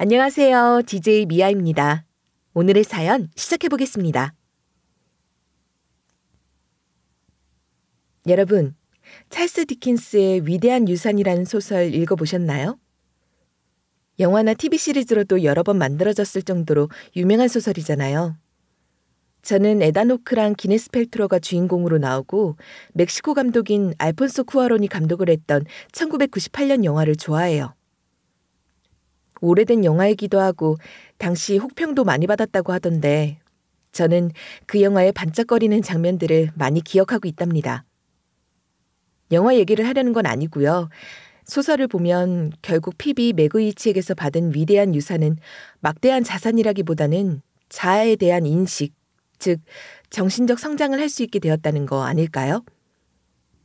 안녕하세요. DJ 미아입니다. 오늘의 사연 시작해 보겠습니다. 여러분, 찰스 디킨스의 위대한 유산이라는 소설 읽어보셨나요? 영화나 TV 시리즈로도 여러 번 만들어졌을 정도로 유명한 소설이잖아요. 저는 에단 호크랑 기네스 펠트로가 주인공으로 나오고 멕시코 감독인 알폰소 쿠아론이 감독을 했던 1998년 영화를 좋아해요. 오래된 영화이기도 하고 당시 혹평도 많이 받았다고 하던데 저는 그 영화의 반짝거리는 장면들을 많이 기억하고 있답니다. 영화 얘기를 하려는 건 아니고요. 소설을 보면 결국 피비 메그위치에게서 받은 위대한 유산은 막대한 자산이라기보다는 자아에 대한 인식, 즉 정신적 성장을 할 수 있게 되었다는 거 아닐까요?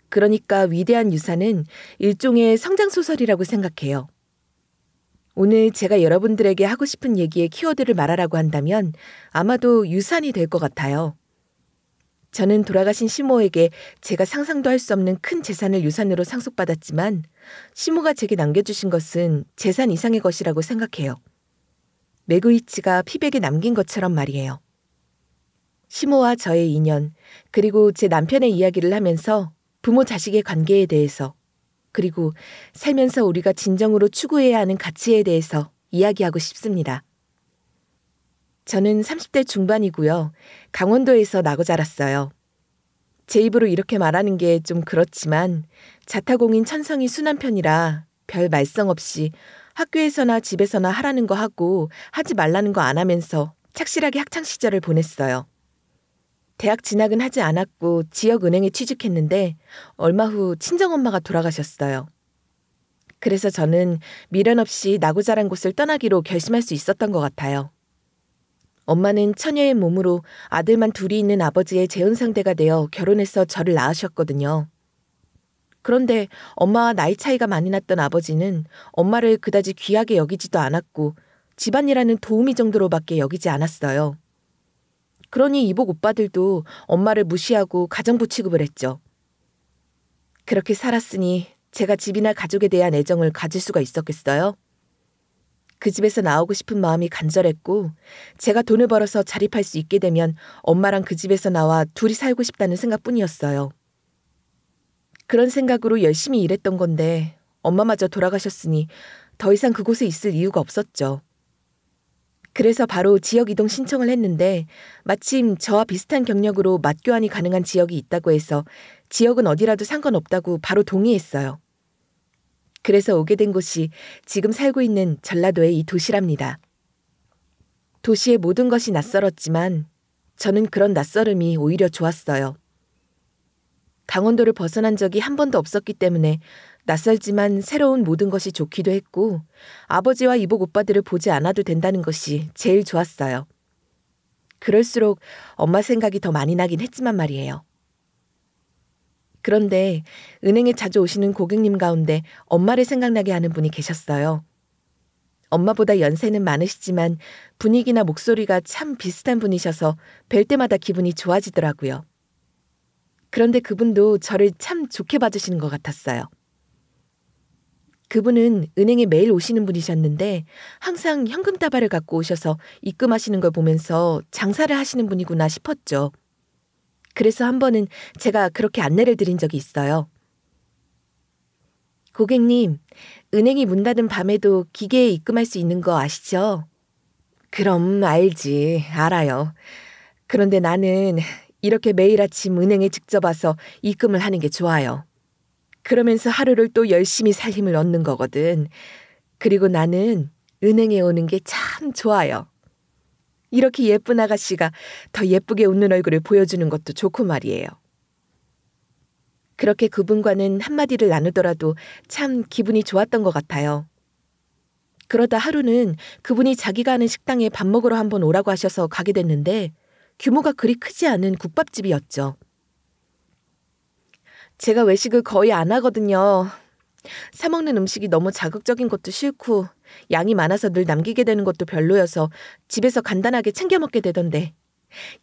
그러니까 위대한 유산은 일종의 성장소설이라고 생각해요. 오늘 제가 여러분들에게 하고 싶은 얘기의 키워드를 말하라고 한다면 아마도 유산이 될 것 같아요. 저는 돌아가신 시모에게 제가 상상도 할 수 없는 큰 재산을 유산으로 상속받았지만 시모가 제게 남겨주신 것은 재산 이상의 것이라고 생각해요. 메그위치가 피백에 남긴 것처럼 말이에요. 시모와 저의 인연, 그리고 제 남편의 이야기를 하면서 부모 자식의 관계에 대해서 그리고 살면서 우리가 진정으로 추구해야 하는 가치에 대해서 이야기하고 싶습니다. 저는 30대 중반이고요. 강원도에서 나고 자랐어요. 제 입으로 이렇게 말하는 게 좀 그렇지만 자타공인 천성이 순한 편이라 별 말썽 없이 학교에서나 집에서나 하라는 거 하고 하지 말라는 거 안 하면서 착실하게 학창시절을 보냈어요. 대학 진학은 하지 않았고 지역은행에 취직했는데 얼마 후 친정엄마가 돌아가셨어요. 그래서 저는 미련 없이 나고 자란 곳을 떠나기로 결심할 수 있었던 것 같아요. 엄마는 처녀의 몸으로 아들만 둘이 있는 아버지의 재혼상대가 되어 결혼해서 저를 낳으셨거든요. 그런데 엄마와 나이 차이가 많이 났던 아버지는 엄마를 그다지 귀하게 여기지도 않았고 집안이라는 도우미 정도로밖에 여기지 않았어요. 그러니 이복 오빠들도 엄마를 무시하고 가정부 취급을 했죠. 그렇게 살았으니 제가 집이나 가족에 대한 애정을 가질 수가 있었겠어요? 그 집에서 나오고 싶은 마음이 간절했고 제가 돈을 벌어서 자립할 수 있게 되면 엄마랑 그 집에서 나와 둘이 살고 싶다는 생각뿐이었어요. 그런 생각으로 열심히 일했던 건데 엄마마저 돌아가셨으니 더 이상 그곳에 있을 이유가 없었죠. 그래서 바로 지역 이동 신청을 했는데 마침 저와 비슷한 경력으로 맞교환이 가능한 지역이 있다고 해서 지역은 어디라도 상관없다고 바로 동의했어요. 그래서 오게 된 곳이 지금 살고 있는 전라도의 이 도시랍니다. 도시의 모든 것이 낯설었지만 저는 그런 낯설음이 오히려 좋았어요. 강원도를 벗어난 적이 한 번도 없었기 때문에 낯설지만 새로운 모든 것이 좋기도 했고 아버지와 이복 오빠들을 보지 않아도 된다는 것이 제일 좋았어요. 그럴수록 엄마 생각이 더 많이 나긴 했지만 말이에요. 그런데 은행에 자주 오시는 고객님 가운데 엄마를 생각나게 하는 분이 계셨어요. 엄마보다 연세는 많으시지만 분위기나 목소리가 참 비슷한 분이셔서 뵐 때마다 기분이 좋아지더라고요. 그런데 그분도 저를 참 좋게 봐주시는 것 같았어요. 그분은 은행에 매일 오시는 분이셨는데 항상 현금 다발을 갖고 오셔서 입금하시는 걸 보면서 장사를 하시는 분이구나 싶었죠. 그래서 한 번은 제가 그렇게 안내를 드린 적이 있어요. 고객님, 은행이 문 닫은 밤에도 기계에 입금할 수 있는 거 아시죠? 그럼 알지, 알아요. 그런데 나는 이렇게 매일 아침 은행에 직접 와서 입금을 하는 게 좋아요. 그러면서 하루를 또 열심히 살 힘을 얻는 거거든. 그리고 나는 은행에 오는 게 참 좋아요. 이렇게 예쁜 아가씨가 더 예쁘게 웃는 얼굴을 보여주는 것도 좋고 말이에요. 그렇게 그분과는 한마디를 나누더라도 참 기분이 좋았던 것 같아요. 그러다 하루는 그분이 자기가 아는 식당에 밥 먹으러 한번 오라고 하셔서 가게 됐는데 규모가 그리 크지 않은 국밥집이었죠. 제가 외식을 거의 안 하거든요. 사 먹는 음식이 너무 자극적인 것도 싫고 양이 많아서 늘 남기게 되는 것도 별로여서 집에서 간단하게 챙겨 먹게 되던데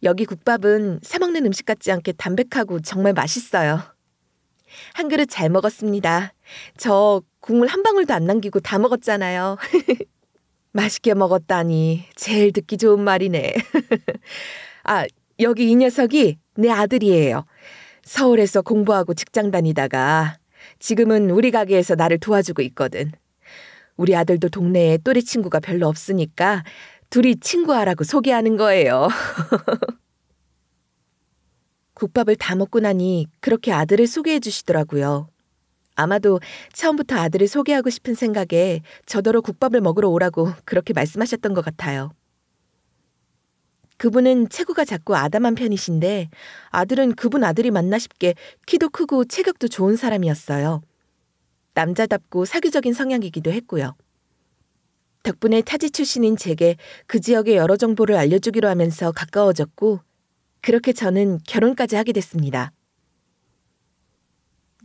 여기 국밥은 사 먹는 음식 같지 않게 담백하고 정말 맛있어요. 한 그릇 잘 먹었습니다. 저 국물 한 방울도 안 남기고 다 먹었잖아요. 맛있게 먹었다니 제일 듣기 좋은 말이네. 아, 여기 이 녀석이 내 아들이에요. 서울에서 공부하고 직장 다니다가 지금은 우리 가게에서 나를 도와주고 있거든. 우리 아들도 동네에 또래 친구가 별로 없으니까 둘이 친구하라고 소개하는 거예요. 국밥을 다 먹고 나니 그렇게 아들을 소개해 주시더라고요. 아마도 처음부터 아들을 소개하고 싶은 생각에 저더러 국밥을 먹으러 오라고 그렇게 말씀하셨던 것 같아요. 그분은 체구가 작고 아담한 편이신데 아들은 그분 아들이 맞나 싶게 키도 크고 체격도 좋은 사람이었어요. 남자답고 사교적인 성향이기도 했고요. 덕분에 타지 출신인 제게 그 지역의 여러 정보를 알려주기로 하면서 가까워졌고 그렇게 저는 결혼까지 하게 됐습니다.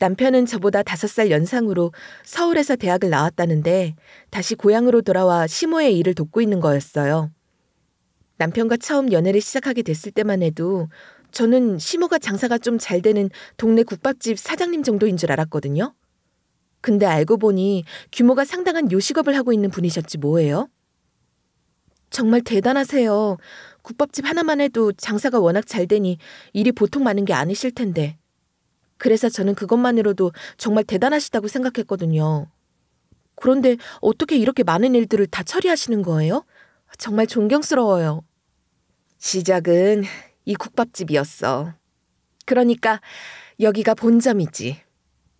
남편은 저보다 5살 연상으로 서울에서 대학을 나왔다는데 다시 고향으로 돌아와 시모의 일을 돕고 있는 거였어요. 남편과 처음 연애를 시작하게 됐을 때만 해도 저는 시모가 장사가 좀 잘 되는 동네 국밥집 사장님 정도인 줄 알았거든요. 근데 알고 보니 규모가 상당한 요식업을 하고 있는 분이셨지 뭐예요? 정말 대단하세요. 국밥집 하나만 해도 장사가 워낙 잘 되니 일이 보통 많은 게 아니실 텐데. 그래서 저는 그것만으로도 정말 대단하시다고 생각했거든요. 그런데 어떻게 이렇게 많은 일들을 다 처리하시는 거예요? 정말 존경스러워요. 시작은 이 국밥집이었어. 그러니까 여기가 본점이지.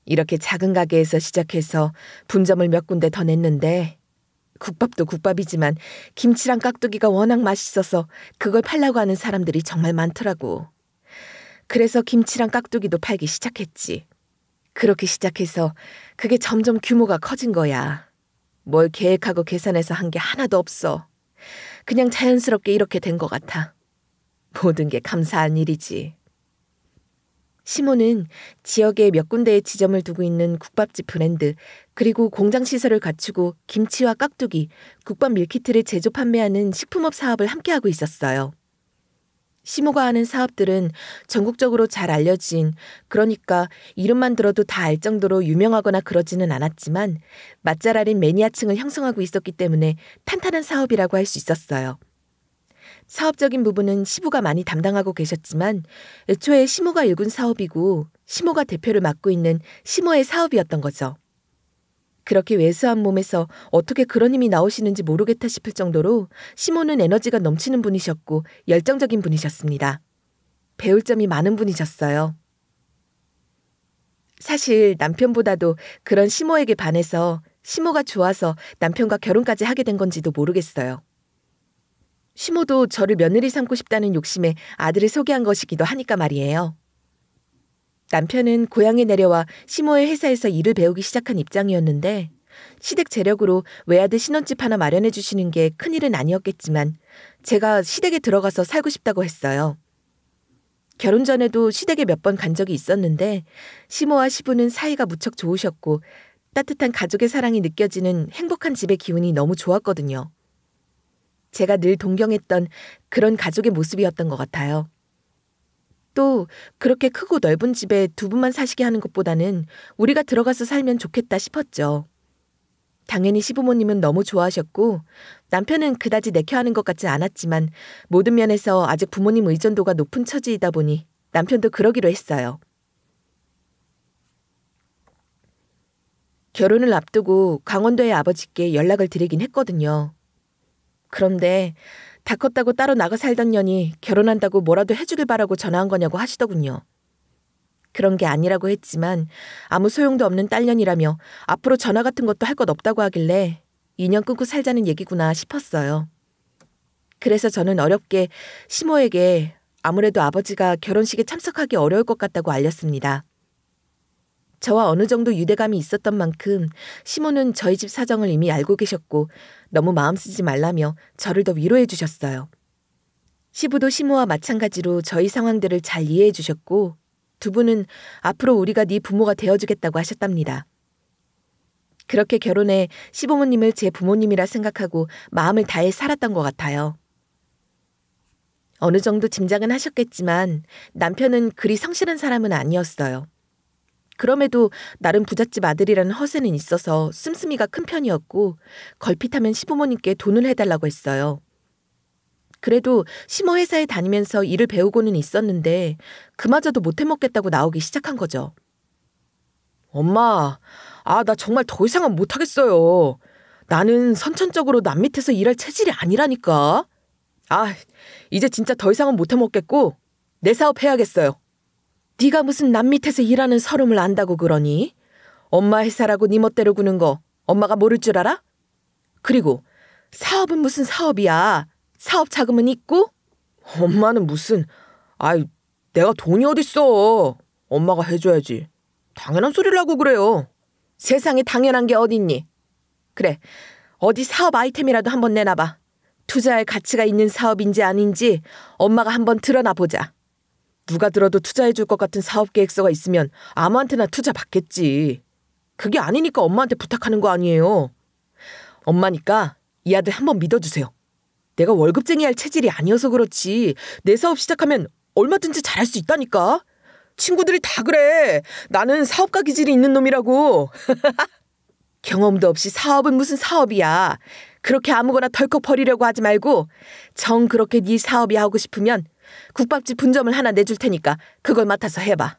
이렇게 작은 가게에서 시작해서 분점을 몇 군데 더 냈는데 국밥도 국밥이지만 김치랑 깍두기가 워낙 맛있어서 그걸 팔려고 하는 사람들이 정말 많더라고. 그래서 김치랑 깍두기도 팔기 시작했지. 그렇게 시작해서 그게 점점 규모가 커진 거야. 뭘 계획하고 계산해서 한 게 하나도 없어. 그냥 자연스럽게 이렇게 된 것 같아. 모든 게 감사한 일이지. 시모는 지역에 몇 군데의 지점을 두고 있는 국밥집 브랜드 그리고 공장 시설을 갖추고 김치와 깍두기, 국밥 밀키트를 제조 판매하는 식품업 사업을 함께하고 있었어요. 시모가 하는 사업들은 전국적으로 잘 알려진, 그러니까 이름만 들어도 다 알 정도로 유명하거나 그러지는 않았지만 맛잘알인 매니아층을 형성하고 있었기 때문에 탄탄한 사업이라고 할 수 있었어요. 사업적인 부분은 시부가 많이 담당하고 계셨지만 애초에 시모가 일군 사업이고 시모가 대표를 맡고 있는 시모의 사업이었던 거죠. 그렇게 왜소한 몸에서 어떻게 그런 힘이 나오시는지 모르겠다 싶을 정도로 시모는 에너지가 넘치는 분이셨고 열정적인 분이셨습니다. 배울 점이 많은 분이셨어요. 사실 남편보다도 그런 시모에게 반해서 시모가 좋아서 남편과 결혼까지 하게 된 건지도 모르겠어요. 시모도 저를 며느리 삼고 싶다는 욕심에 아들을 소개한 것이기도 하니까 말이에요. 남편은 고향에 내려와 시모의 회사에서 일을 배우기 시작한 입장이었는데 시댁 재력으로 외아들 신혼집 하나 마련해 주시는 게 큰일은 아니었겠지만 제가 시댁에 들어가서 살고 싶다고 했어요. 결혼 전에도 시댁에 몇 번 간 적이 있었는데 시모와 시부는 사이가 무척 좋으셨고 따뜻한 가족의 사랑이 느껴지는 행복한 집의 기운이 너무 좋았거든요. 제가 늘 동경했던 그런 가족의 모습이었던 것 같아요. 또 그렇게 크고 넓은 집에 두 분만 사시게 하는 것보다는 우리가 들어가서 살면 좋겠다 싶었죠. 당연히 시부모님은 너무 좋아하셨고 남편은 그다지 내켜하는 것 같지 않았지만 모든 면에서 아직 부모님 의존도가 높은 처지이다 보니 남편도 그러기로 했어요. 결혼을 앞두고 강원도의 아버지께 연락을 드리긴 했거든요. 그런데 다 컸다고 따로 나가 살던 년이 결혼한다고 뭐라도 해주길 바라고 전화한 거냐고 하시더군요. 그런 게 아니라고 했지만 아무 소용도 없는 딸년이라며 앞으로 전화 같은 것도 할 것 없다고 하길래 인연 끊고 살자는 얘기구나 싶었어요. 그래서 저는 어렵게 시모에게 아무래도 아버지가 결혼식에 참석하기 어려울 것 같다고 알렸습니다. 저와 어느 정도 유대감이 있었던 만큼 시모는 저희 집 사정을 이미 알고 계셨고 너무 마음 쓰지 말라며 저를 더 위로해 주셨어요. 시부도 시모와 마찬가지로 저희 상황들을 잘 이해해 주셨고 두 분은 앞으로 우리가 네 부모가 되어주겠다고 하셨답니다. 그렇게 결혼해 시부모님을 제 부모님이라 생각하고 마음을 다해 살았던 것 같아요. 어느 정도 짐작은 하셨겠지만 남편은 그리 성실한 사람은 아니었어요. 그럼에도 나름 부잣집 아들이라는 허세는 있어서 씀씀이가 큰 편이었고 걸핏하면 시부모님께 돈을 해달라고 했어요. 그래도 시모 회사에 다니면서 일을 배우고는 있었는데 그마저도 못 해먹겠다고 나오기 시작한 거죠. 엄마, 나 정말 더 이상은 못하겠어요. 나는 선천적으로 남 밑에서 일할 체질이 아니라니까. 이제 진짜 더 이상은 못 해먹겠고 내 사업 해야겠어요. 네가 무슨 남 밑에서 일하는 서름을 안다고 그러니? 엄마 회사라고 네 멋대로 구는 거 엄마가 모를 줄 알아? 그리고 사업은 무슨 사업이야. 사업 자금은 있고? 엄마는 무슨... 내가 돈이 어딨어. 엄마가 해줘야지. 당연한 소리를 하고 그래요. 세상에 당연한 게 어딨니? 그래, 어디 사업 아이템이라도 한번 내놔봐. 투자할 가치가 있는 사업인지 아닌지 엄마가 한번 드러나 보자. 누가 들어도 투자해줄 것 같은 사업 계획서가 있으면 아무한테나 투자 받겠지. 그게 아니니까 엄마한테 부탁하는 거 아니에요. 엄마니까 이 아들 한번 믿어주세요. 내가 월급쟁이 할 체질이 아니어서 그렇지 내 사업 시작하면 얼마든지 잘할 수 있다니까. 친구들이 다 그래. 나는 사업가 기질이 있는 놈이라고. 경험도 없이 사업은 무슨 사업이야. 그렇게 아무거나 덜컥 버리려고 하지 말고 정 그렇게 네 사업이 하고 싶으면 국밥집 분점을 하나 내줄 테니까 그걸 맡아서 해봐.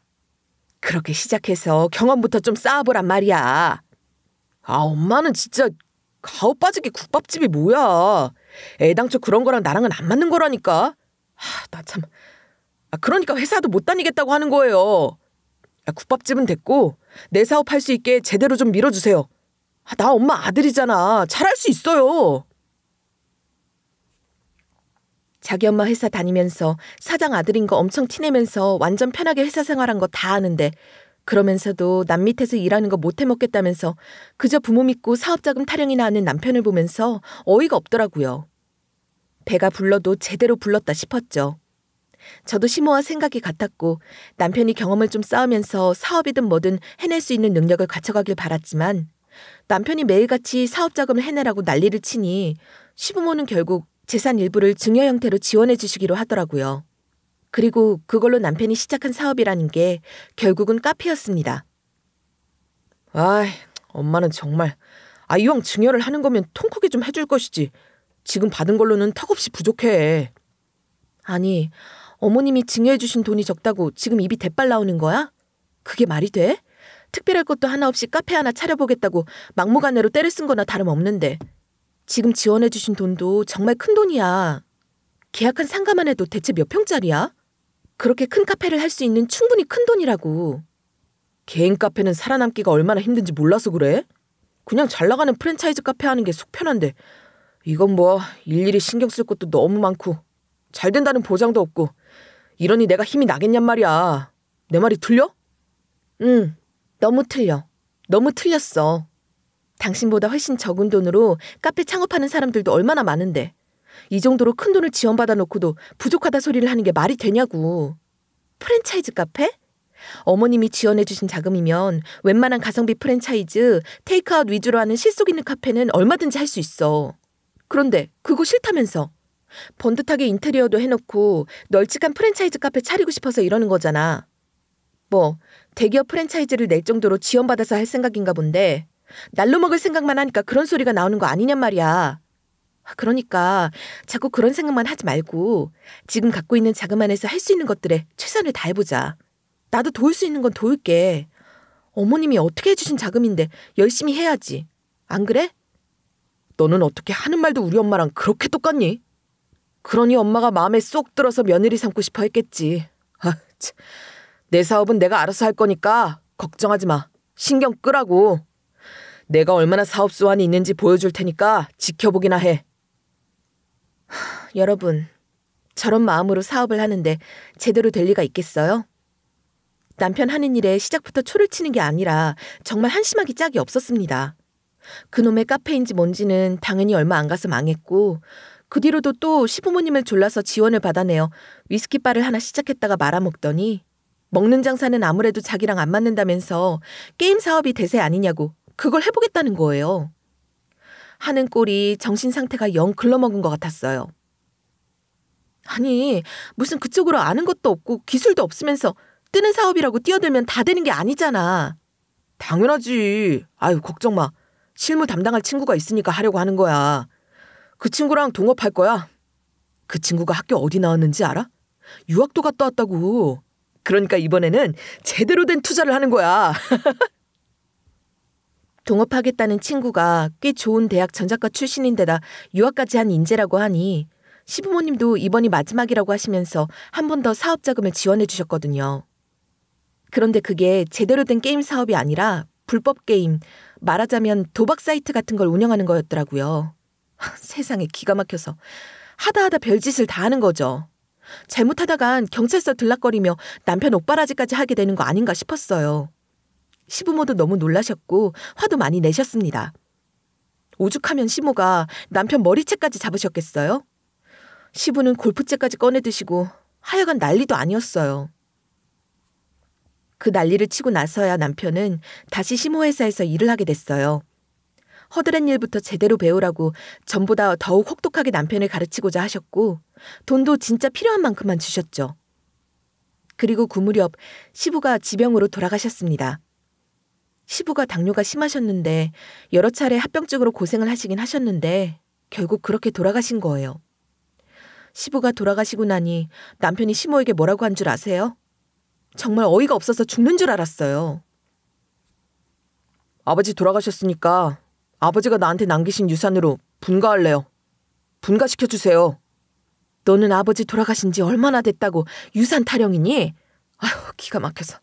그렇게 시작해서 경험부터 좀 쌓아보란 말이야. 엄마는 진짜 가오 빠지게 국밥집이 뭐야. 애당초 그런 거랑 나랑은 안 맞는 거라니까. 나 참... 그러니까 회사도 못 다니겠다고 하는 거예요. 국밥집은 됐고 내 사업할 수 있게 제대로 좀 밀어주세요. 나 엄마 아들이잖아. 잘할 수 있어요. 자기 엄마 회사 다니면서 사장 아들인 거 엄청 티내면서 완전 편하게 회사 생활한 거 다 아는데 그러면서도 남 밑에서 일하는 거 못 해먹겠다면서 그저 부모 믿고 사업자금 타령이나 하는 남편을 보면서 어이가 없더라고요. 배가 불러도 제대로 불렀다 싶었죠. 저도 시모와 생각이 같았고 남편이 경험을 좀 쌓으면서 사업이든 뭐든 해낼 수 있는 능력을 갖춰가길 바랐지만 남편이 매일같이 사업자금을 해내라고 난리를 치니 시부모는 결국 재산 일부를 증여 형태로 지원해 주시기로 하더라고요. 그리고 그걸로 남편이 시작한 사업이라는 게 결국은 카페였습니다. 엄마는 정말 이왕 증여를 하는 거면 통 크게 좀 해줄 것이지. 지금 받은 걸로는 턱없이 부족해. 아니, 어머님이 증여해 주신 돈이 적다고 지금 입이 대빨 나오는 거야? 그게 말이 돼? 특별할 것도 하나 없이 카페 하나 차려보겠다고 막무가내로 때를 쓴 거나 다름없는데 지금 지원해 주신 돈도 정말 큰 돈이야. 계약한 상가만 해도 대체 몇 평짜리야? 그렇게 큰 카페를 할 수 있는 충분히 큰 돈이라고. 개인 카페는 살아남기가 얼마나 힘든지 몰라서 그래? 그냥 잘 나가는 프랜차이즈 카페 하는 게 속 편한데 이건 뭐 일일이 신경 쓸 것도 너무 많고 잘 된다는 보장도 없고 이러니 내가 힘이 나겠냔 말이야. 내 말이 틀려? 응, 너무 틀려. 너무 틀렸어. 당신보다 훨씬 적은 돈으로 카페 창업하는 사람들도 얼마나 많은데 이 정도로 큰 돈을 지원받아 놓고도 부족하다 소리를 하는 게 말이 되냐고. 프랜차이즈 카페? 어머님이 지원해 주신 자금이면 웬만한 가성비 프랜차이즈, 테이크아웃 위주로 하는 실속 있는 카페는 얼마든지 할 수 있어. 그런데 그거 싫다면서. 번듯하게 인테리어도 해놓고 널찍한 프랜차이즈 카페 차리고 싶어서 이러는 거잖아. 뭐 대기업 프랜차이즈를 낼 정도로 지원받아서 할 생각인가 본데 날로 먹을 생각만 하니까 그런 소리가 나오는 거 아니냔 말이야. 그러니까 자꾸 그런 생각만 하지 말고 지금 갖고 있는 자금 안에서 할 수 있는 것들에 최선을 다해보자. 나도 도울 수 있는 건 도울게. 어머님이 어떻게 해주신 자금인데 열심히 해야지. 안 그래? 너는 어떻게 하는 말도 우리 엄마랑 그렇게 똑같니? 그러니 엄마가 마음에 쏙 들어서 며느리 삼고 싶어 했겠지. 내 사업은 내가 알아서 할 거니까 걱정하지 마. 신경 끄라고. 내가 얼마나 사업 수완이 있는지 보여줄 테니까 지켜보기나 해. 여러분, 저런 마음으로 사업을 하는데 제대로 될 리가 있겠어요? 남편 하는 일에 시작부터 초를 치는 게 아니라 정말 한심하기 짝이 없었습니다. 그놈의 카페인지 뭔지는 당연히 얼마 안 가서 망했고 그 뒤로도 또 시부모님을 졸라서 지원을 받아내어 위스키바를 하나 시작했다가 말아먹더니 먹는 장사는 아무래도 자기랑 안 맞는다면서 게임 사업이 대세 아니냐고 그걸 해보겠다는 거예요. 하는 꼴이 정신 상태가 영 글러먹은 것 같았어요. 아니 무슨 그쪽으로 아는 것도 없고 기술도 없으면서 뜨는 사업이라고 뛰어들면 다 되는 게 아니잖아. 당연하지. 아유, 걱정 마. 실무 담당할 친구가 있으니까 하려고 하는 거야. 그 친구랑 동업할 거야. 그 친구가 학교 어디 나왔는지 알아? 유학도 갔다 왔다고. 그러니까 이번에는 제대로 된 투자를 하는 거야. 동업하겠다는 친구가 꽤 좋은 대학 전작가 출신인데다 유학까지 한 인재라고 하니 시부모님도 이번이 마지막이라고 하시면서 한 번 더 사업 자금을 지원해 주셨거든요. 그런데 그게 제대로 된 게임 사업이 아니라 불법 게임, 말하자면 도박 사이트 같은 걸 운영하는 거였더라고요. 세상에 기가 막혀서 하다 별짓을 다 하는 거죠. 잘못하다간 경찰서 들락거리며 남편 옥바라지까지 하게 되는 거 아닌가 싶었어요. 시부모도 너무 놀라셨고 화도 많이 내셨습니다. 오죽하면 시모가 남편 머리채까지 잡으셨겠어요? 시부는 골프채까지 꺼내 드시고 하여간 난리도 아니었어요. 그 난리를 치고 나서야 남편은 다시 시모 회사에서 일을 하게 됐어요. 허드렛 일부터 제대로 배우라고 전보다 더욱 혹독하게 남편을 가르치고자 하셨고 돈도 진짜 필요한 만큼만 주셨죠. 그리고 그 무렵 시부가 지병으로 돌아가셨습니다. 시부가 당뇨가 심하셨는데 여러 차례 합병증으로 고생을 하시긴 하셨는데 결국 그렇게 돌아가신 거예요. 시부가 돌아가시고 나니 남편이 시모에게 뭐라고 한 줄 아세요? 정말 어이가 없어서 죽는 줄 알았어요. 아버지 돌아가셨으니까 아버지가 나한테 남기신 유산으로 분가할래요. 분가시켜주세요. 너는 아버지 돌아가신 지 얼마나 됐다고 유산 타령이니? 아휴, 기가 막혀서.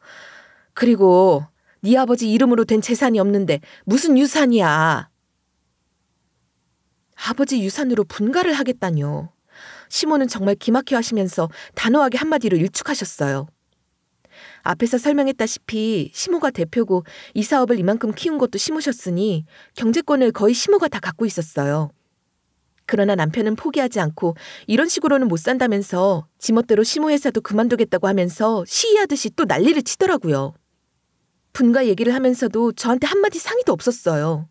그리고 네 아버지 이름으로 된 재산이 없는데 무슨 유산이야. 아버지 유산으로 분가를 하겠다뇨. 시모는 정말 기막혀 하시면서 단호하게 한마디로 일축하셨어요. 앞에서 설명했다시피 시모가 대표고 이 사업을 이만큼 키운 것도 시모셨으니 경제권을 거의 시모가 다 갖고 있었어요. 그러나 남편은 포기하지 않고 이런 식으로는 못 산다면서 지멋대로 시모 회사도 그만두겠다고 하면서 시위하듯이 또 난리를 치더라고요. 분가 얘기를 하면서도 저한테 한마디 상의도 없었어요.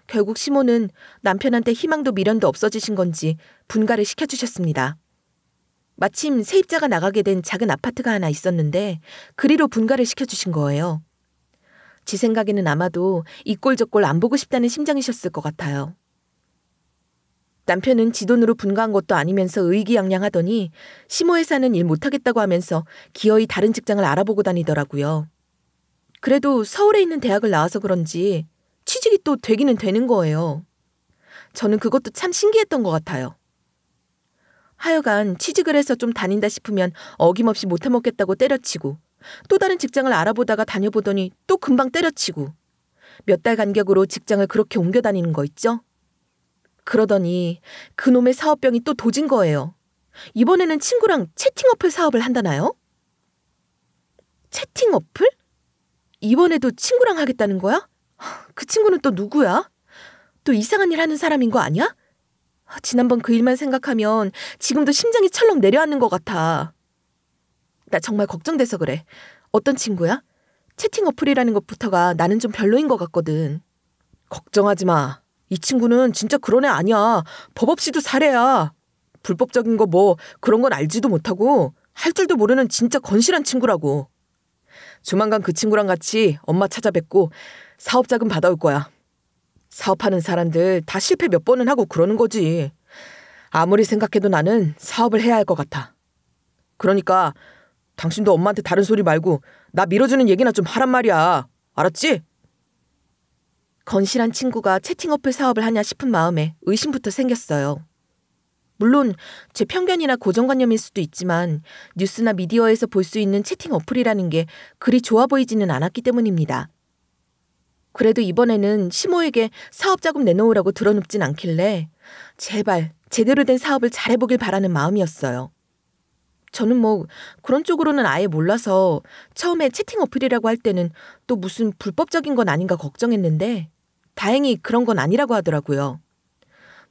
결국 시모는 남편한테 희망도 미련도 없어지신 건지 분가를 시켜주셨습니다. 마침 세입자가 나가게 된 작은 아파트가 하나 있었는데 그리로 분가를 시켜주신 거예요. 지 생각에는 아마도 이 꼴 저 꼴 안 보고 싶다는 심정이셨을 것 같아요. 남편은 지 돈으로 분가한 것도 아니면서 의기양양하더니 시모 회사는 일 못하겠다고 하면서 기어이 다른 직장을 알아보고 다니더라고요. 그래도 서울에 있는 대학을 나와서 그런지 취직이 또 되기는 되는 거예요. 저는 그것도 참 신기했던 것 같아요. 하여간 취직을 해서 좀 다닌다 싶으면 어김없이 못해먹겠다고 때려치고 또 다른 직장을 알아보다가 다녀보더니 또 금방 때려치고 몇 달 간격으로 직장을 그렇게 옮겨 다니는 거 있죠? 그러더니 그놈의 사업병이 또 도진 거예요. 이번에는 친구랑 채팅 어플 사업을 한다나요? 채팅 어플? 이번에도 친구랑 하겠다는 거야? 그 친구는 또 누구야? 또 이상한 일 하는 사람인 거 아니야? 지난번 그 일만 생각하면 지금도 심장이 철렁 내려앉는 것 같아. 나 정말 걱정돼서 그래. 어떤 친구야? 채팅 어플이라는 것부터가 나는 좀 별로인 것 같거든. 걱정하지 마. 이 친구는 진짜 그런 애 아니야. 법 없이도 살해야. 불법적인 거 뭐 그런 건 알지도 못하고 할 줄도 모르는 진짜 건실한 친구라고. 조만간 그 친구랑 같이 엄마 찾아뵙고 사업 자금 받아올 거야. 사업하는 사람들 다 실패 몇 번은 하고 그러는 거지. 아무리 생각해도 나는 사업을 해야 할 것 같아. 그러니까 당신도 엄마한테 다른 소리 말고 나 밀어주는 얘기나 좀 하란 말이야. 알았지? 건실한 친구가 채팅 어플 사업을 하냐 싶은 마음에 의심부터 생겼어요. 물론 제 편견이나 고정관념일 수도 있지만 뉴스나 미디어에서 볼 수 있는 채팅 어플이라는 게 그리 좋아 보이지는 않았기 때문입니다. 그래도 이번에는 시모에게 사업 자금 내놓으라고 들어눕진 않길래 제발 제대로 된 사업을 잘해보길 바라는 마음이었어요. 저는 뭐 그런 쪽으로는 아예 몰라서 처음에 채팅 어플이라고 할 때는 또 무슨 불법적인 건 아닌가 걱정했는데 다행히 그런 건 아니라고 하더라고요.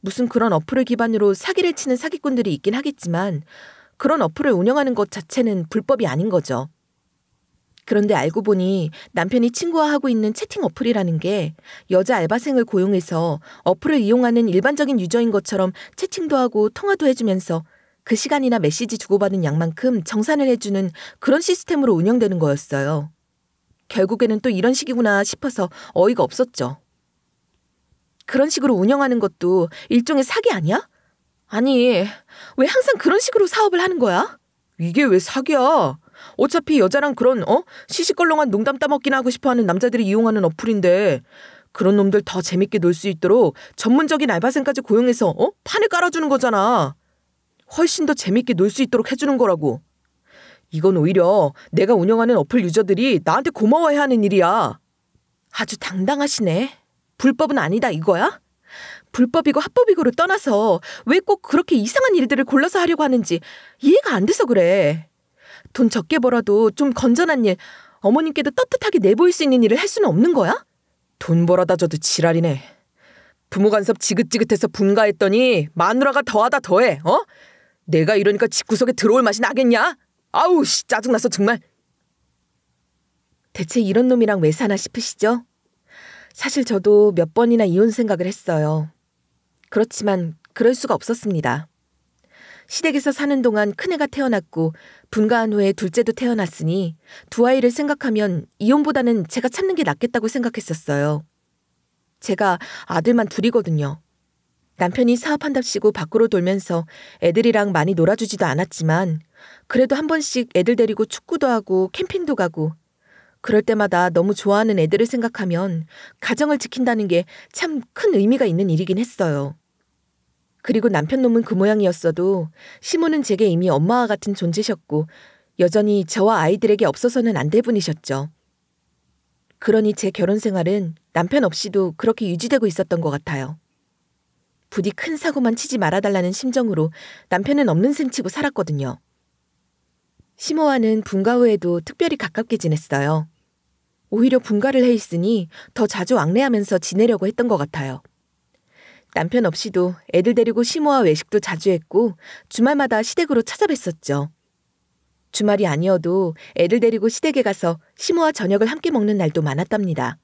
무슨 그런 어플을 기반으로 사기를 치는 사기꾼들이 있긴 하겠지만 그런 어플을 운영하는 것 자체는 불법이 아닌 거죠. 그런데 알고 보니 남편이 친구와 하고 있는 채팅 어플이라는 게 여자 알바생을 고용해서 어플을 이용하는 일반적인 유저인 것처럼 채팅도 하고 통화도 해주면서 그 시간이나 메시지 주고받은 양만큼 정산을 해주는 그런 시스템으로 운영되는 거였어요. 결국에는 또 이런 식이구나 싶어서 어이가 없었죠. 그런 식으로 운영하는 것도 일종의 사기 아니야? 아니, 왜 항상 그런 식으로 사업을 하는 거야? 이게 왜 사기야? 어차피 여자랑 그런 시시껄렁한 농담 따먹기나 하고 싶어하는 남자들이 이용하는 어플인데 그런 놈들 더 재밌게 놀 수 있도록 전문적인 알바생까지 고용해서 판을 깔아주는 거잖아. 훨씬 더 재밌게 놀 수 있도록 해주는 거라고. 이건 오히려 내가 운영하는 어플 유저들이 나한테 고마워해야 하는 일이야. 아주 당당하시네. 불법은 아니다 이거야? 불법이고 합법이고를 떠나서 왜 꼭 그렇게 이상한 일들을 골라서 하려고 하는지 이해가 안 돼서 그래. 돈 적게 벌어도 좀 건전한 일, 어머님께도 떳떳하게 내보일 수 있는 일을 할 수는 없는 거야? 돈 벌어다 줘도 지랄이네. 부모 간섭 지긋지긋해서 분가했더니 마누라가 더하다 더해. 내가 이러니까 집구석에 들어올 맛이 나겠냐? 아우 씨 짜증나서 정말. 대체 이런 놈이랑 왜 사나 싶으시죠? 사실 저도 몇 번이나 이혼 생각을 했어요. 그렇지만 그럴 수가 없었습니다. 시댁에서 사는 동안 큰애가 태어났고 분가한 후에 둘째도 태어났으니 두 아이를 생각하면 이혼보다는 제가 참는 게 낫겠다고 생각했었어요. 제가 아들만 둘이거든요. 남편이 사업한답시고 밖으로 돌면서 애들이랑 많이 놀아주지도 않았지만 그래도 한 번씩 애들 데리고 축구도 하고 캠핑도 가고 그럴 때마다 너무 좋아하는 애들을 생각하면 가정을 지킨다는 게 참 큰 의미가 있는 일이긴 했어요. 그리고 남편 놈은 그 모양이었어도 시모는 제게 이미 엄마와 같은 존재셨고 여전히 저와 아이들에게 없어서는 안 될 분이셨죠. 그러니 제 결혼 생활은 남편 없이도 그렇게 유지되고 있었던 것 같아요. 부디 큰 사고만 치지 말아달라는 심정으로 남편은 없는 셈 치고 살았거든요. 시모와는 분가 후에도 특별히 가깝게 지냈어요. 오히려 분가를 해 있으니 더 자주 왕래하면서 지내려고 했던 것 같아요. 남편 없이도 애들 데리고 시모와 외식도 자주 했고 주말마다 시댁으로 찾아뵀었죠. 주말이 아니어도 애들 데리고 시댁에 가서 시모와 저녁을 함께 먹는 날도 많았답니다.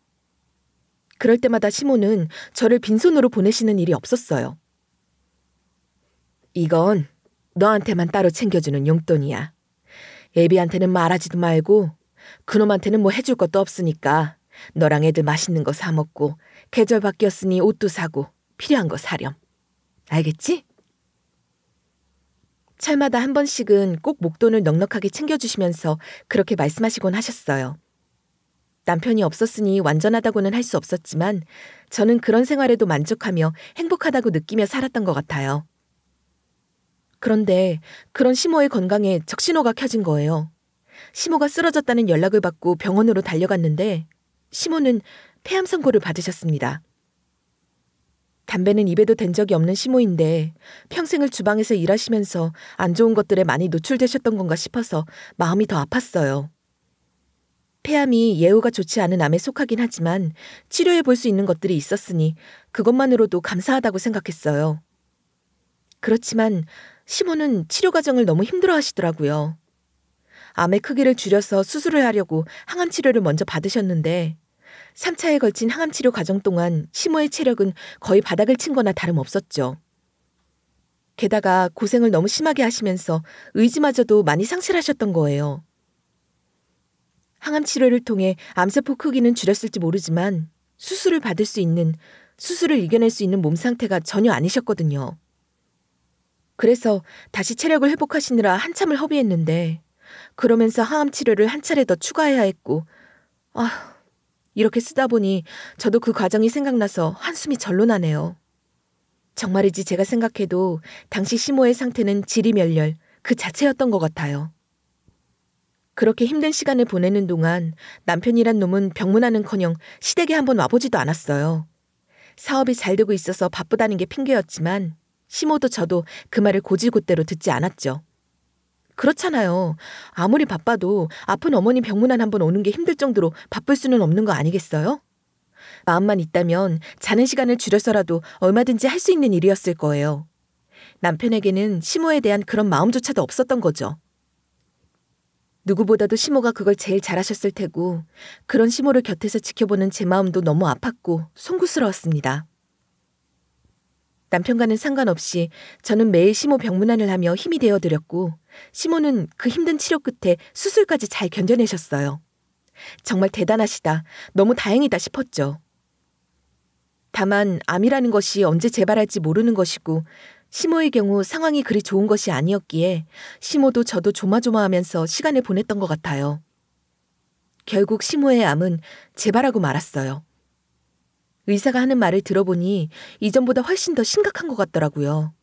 그럴 때마다 시모는 저를 빈손으로 보내시는 일이 없었어요. 이건 너한테만 따로 챙겨주는 용돈이야. 애비한테는 말하지도 말고 그놈한테는 뭐 해줄 것도 없으니까 너랑 애들 맛있는 거 사 먹고 계절 바뀌었으니 옷도 사고 필요한 거 사렴. 알겠지? 철마다 한 번씩은 꼭 목돈을 넉넉하게 챙겨주시면서 그렇게 말씀하시곤 하셨어요. 남편이 없었으니 완전하다고는 할 수 없었지만 저는 그런 생활에도 만족하며 행복하다고 느끼며 살았던 것 같아요. 그런데 그런 시모의 건강에 적신호가 켜진 거예요. 시모가 쓰러졌다는 연락을 받고 병원으로 달려갔는데 시모는 폐암 선고를 받으셨습니다. 담배는 입에도 댄 적이 없는 시모인데 평생을 주방에서 일하시면서 안 좋은 것들에 많이 노출되셨던 건가 싶어서 마음이 더 아팠어요. 폐암이 예후가 좋지 않은 암에 속하긴 하지만 치료해 볼 수 있는 것들이 있었으니 그것만으로도 감사하다고 생각했어요. 그렇지만 시모는 치료 과정을 너무 힘들어 하시더라고요. 암의 크기를 줄여서 수술을 하려고 항암 치료를 먼저 받으셨는데 3차에 걸친 항암 치료 과정 동안 시모의 체력은 거의 바닥을 친 거나 다름없었죠. 게다가 고생을 너무 심하게 하시면서 의지마저도 많이 상실하셨던 거예요. 항암 치료를 통해 암세포 크기는 줄였을지 모르지만 수술을 받을 수 있는, 수술을 이겨낼 수 있는 몸 상태가 전혀 아니셨거든요. 그래서 다시 체력을 회복하시느라 한참을 허비했는데 그러면서 항암 치료를 한 차례 더 추가해야 했고 이렇게 쓰다 보니 저도 그 과정이 생각나서 한숨이 절로 나네요. 정말이지 제가 생각해도 당시 시모의 상태는 지리멸렬 그 자체였던 것 같아요. 그렇게 힘든 시간을 보내는 동안 남편이란 놈은 병문안은커녕 시댁에 한번 와보지도 않았어요. 사업이 잘 되고 있어서 바쁘다는 게 핑계였지만 시모도 저도 그 말을 고지곳대로 듣지 않았죠. 그렇잖아요. 아무리 바빠도 아픈 어머니 병문안 한번 오는 게 힘들 정도로 바쁠 수는 없는 거 아니겠어요? 마음만 있다면 자는 시간을 줄여서라도 얼마든지 할 수 있는 일이었을 거예요. 남편에게는 시모에 대한 그런 마음조차도 없었던 거죠. 누구보다도 시모가 그걸 제일 잘하셨을 테고 그런 시모를 곁에서 지켜보는 제 마음도 너무 아팠고 송구스러웠습니다. 남편과는 상관없이 저는 매일 시모 병문안을 하며 힘이 되어드렸고 시모는 그 힘든 치료 끝에 수술까지 잘 견뎌내셨어요. 정말 대단하시다, 너무 다행이다 싶었죠. 다만 암이라는 것이 언제 재발할지 모르는 것이고 시모의 경우 상황이 그리 좋은 것이 아니었기에 시모도 저도 조마조마하면서 시간을 보냈던 것 같아요. 결국 시모의 암은 재발하고 말았어요. 의사가 하는 말을 들어보니 이전보다 훨씬 더 심각한 것 같더라고요.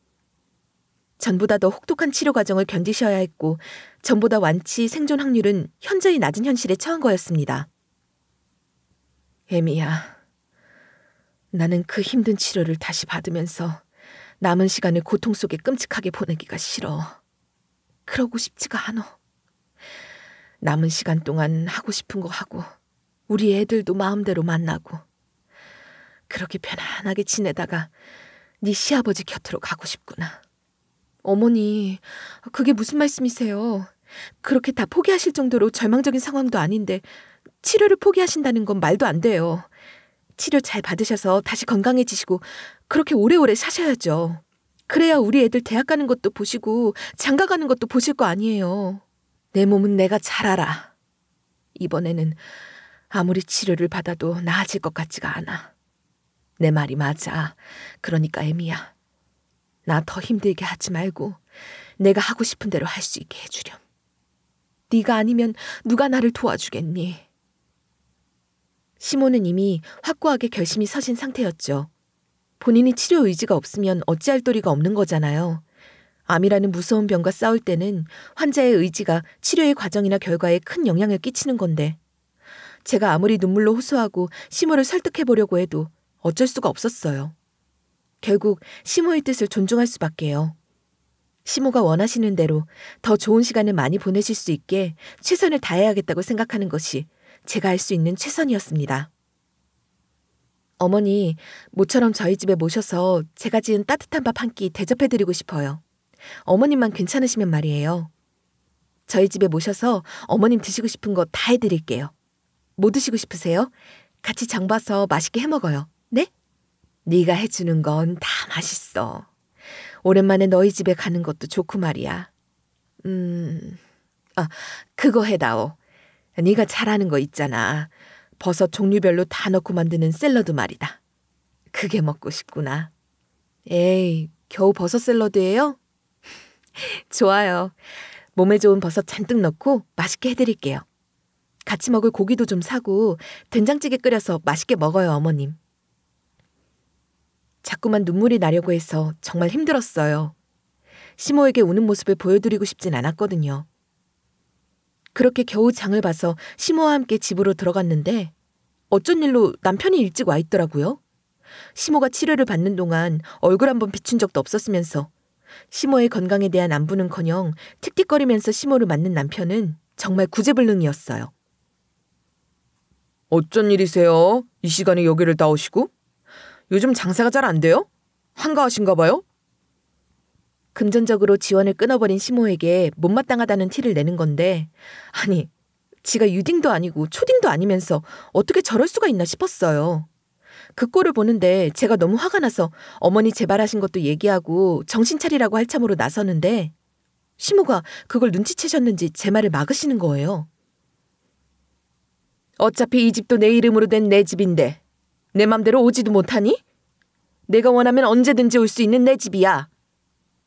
전보다 더 혹독한 치료 과정을 견디셔야 했고 전보다 완치 생존 확률은 현저히 낮은 현실에 처한 거였습니다. 에미야, 나는 그 힘든 치료를 다시 받으면서 남은 시간을 고통 속에 끔찍하게 보내기가 싫어. 그러고 싶지가 않아. 남은 시간 동안 하고 싶은 거 하고 우리 애들도 마음대로 만나고 그렇게 편안하게 지내다가 네 시아버지 곁으로 가고 싶구나. 어머니, 그게 무슨 말씀이세요? 그렇게 다 포기하실 정도로 절망적인 상황도 아닌데 치료를 포기하신다는 건 말도 안 돼요. 치료 잘 받으셔서 다시 건강해지시고 그렇게 오래오래 사셔야죠. 그래야 우리 애들 대학 가는 것도 보시고 장가 가는 것도 보실 거 아니에요. 내 몸은 내가 잘 알아. 이번에는 아무리 치료를 받아도 나아질 것 같지가 않아. 내 말이 맞아. 그러니까 에미야, 나 더 힘들게 하지 말고 내가 하고 싶은 대로 할 수 있게 해주렴. 네가 아니면 누가 나를 도와주겠니? 시모는 이미 확고하게 결심이 서신 상태였죠. 본인이 치료 의지가 없으면 어찌할 도리가 없는 거잖아요. 암이라는 무서운 병과 싸울 때는 환자의 의지가 치료의 과정이나 결과에 큰 영향을 끼치는 건데 제가 아무리 눈물로 호소하고 시모를 설득해보려고 해도 어쩔 수가 없었어요. 결국 시모의 뜻을 존중할 수밖에요. 시모가 원하시는 대로 더 좋은 시간을 많이 보내실 수 있게 최선을 다해야겠다고 생각하는 것이 제가 할 수 있는 최선이었습니다. 어머니, 모처럼 저희 집에 모셔서 제가 지은 따뜻한 밥 한 끼 대접해드리고 싶어요. 어머님만 괜찮으시면 말이에요. 저희 집에 모셔서 어머님 드시고 싶은 거 다 해드릴게요. 뭐 드시고 싶으세요? 같이 장 봐서 맛있게 해먹어요. 네? 네가 해주는 건 다 맛있어. 오랜만에 너희 집에 가는 것도 좋고 말이야. 그거 해다오. 네가 잘하는 거 있잖아. 버섯 종류별로 다 넣고 만드는 샐러드 말이다. 그게 먹고 싶구나. 에이, 겨우 버섯 샐러드예요? 좋아요. 몸에 좋은 버섯 잔뜩 넣고 맛있게 해드릴게요. 같이 먹을 고기도 좀 사고 된장찌개 끓여서 맛있게 먹어요, 어머님. 자꾸만 눈물이 나려고 해서 정말 힘들었어요. 시모에게 우는 모습을 보여드리고 싶진 않았거든요. 그렇게 겨우 장을 봐서 시모와 함께 집으로 들어갔는데 어쩐 일로 남편이 일찍 와 있더라고요. 시모가 치료를 받는 동안 얼굴 한번 비춘 적도 없었으면서 시모의 건강에 대한 안부는커녕 틱틱거리면서 시모를 맞는 남편은 정말 구제불능이었어요. 어쩐 일이세요? 이 시간에 여기를 나오시고? 요즘 장사가 잘 안 돼요? 한가하신가 봐요? 금전적으로 지원을 끊어버린 시모에게 못마땅하다는 티를 내는 건데 아니, 지가 유딩도 아니고 초딩도 아니면서 어떻게 저럴 수가 있나 싶었어요. 그 꼴을 보는데 제가 너무 화가 나서 어머니 재발하신 것도 얘기하고 정신 차리라고 할 참으로 나서는데 시모가 그걸 눈치채셨는지 제 말을 막으시는 거예요. 어차피 이 집도 내 이름으로 된 내 집인데 내 맘대로 오지도 못하니? 내가 원하면 언제든지 올 수 있는 내 집이야.